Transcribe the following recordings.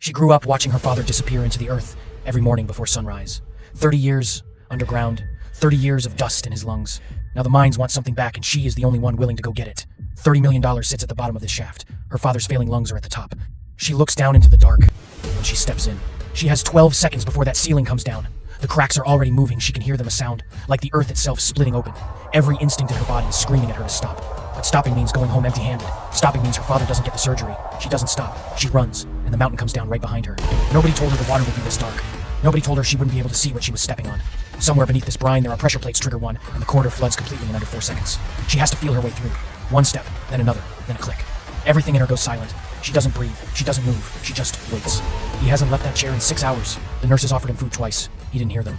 She grew up watching her father disappear into the earth every morning before sunrise. 30 years underground, 30 years of dust in his lungs. Now the mines want something back, and she is the only one willing to go get it. $30 million sits at the bottom of this shaft. Her father's failing lungs are at the top. She looks down into the dark, and she steps in. She has 12 seconds before that ceiling comes down. The cracks are already moving. She can hear them a sound, like the earth itself splitting open. Every instinct in her body is screaming at her to stop. But stopping means going home empty-handed. Stopping means her father doesn't get the surgery. She doesn't stop. She runs, and the mountain comes down right behind her. Nobody told her the water would be this dark. Nobody told her she wouldn't be able to see what she was stepping on. Somewhere beneath this brine, there are pressure plates trigger one, and the corridor floods completely in under 4 seconds. She has to feel her way through. One step, then another, then a click. Everything in her goes silent. She doesn't breathe. She doesn't move. She just waits. He hasn't left that chair in 6 hours. The nurses offered him food twice. He didn't hear them.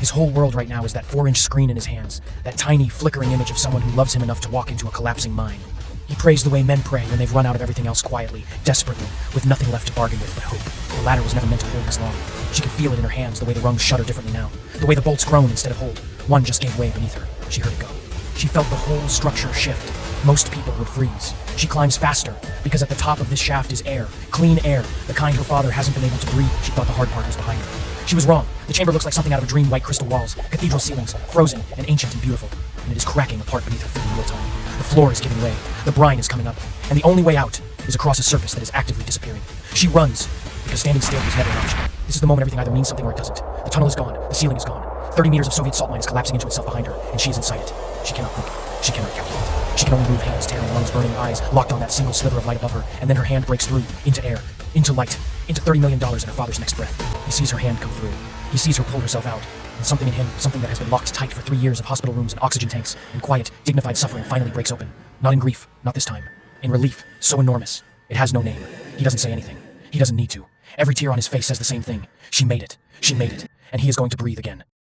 His whole world right now is that 4-inch screen in his hands, that tiny, flickering image of someone who loves him enough to walk into a collapsing mine. He prays the way men pray when they've run out of everything else quietly, desperately, with nothing left to bargain with but hope. The ladder was never meant to hold this long. She could feel it in her hands, the way the rungs shudder differently now, the way the bolts groan instead of hold. One just gave way beneath her. She heard it go. She felt the whole structure shift. Most people would freeze. She climbs faster, because at the top of this shaft is air, clean air, the kind her father hasn't been able to breathe. She thought the hard part was behind her. She was wrong. The chamber looks like something out of a dream. White crystal walls, cathedral ceilings, frozen and ancient and beautiful, and it is cracking apart beneath her feet in real time. The floor is giving way, the brine is coming up, and the only way out is across a surface that is actively disappearing. She runs, because standing still was never an option. This is the moment everything either means something or it doesn't. The tunnel is gone, the ceiling is gone. 30 meters of Soviet salt mine is collapsing into itself behind her, and she is inside it. She cannot think. She cannot calculate. She can only move hands, tearing lungs, burning eyes, locked on that single sliver of light above her, and then her hand breaks through, into air, into light, into $30 million in her father's next breath. He sees her hand come through. He sees her pull herself out. And something in him, something that has been locked tight for 3 years of hospital rooms and oxygen tanks and quiet, dignified suffering finally breaks open. Not in grief, not this time. In relief, so enormous. It has no name. He doesn't say anything. He doesn't need to. Every tear on his face says the same thing. She made it. She made it. And he is going to breathe again.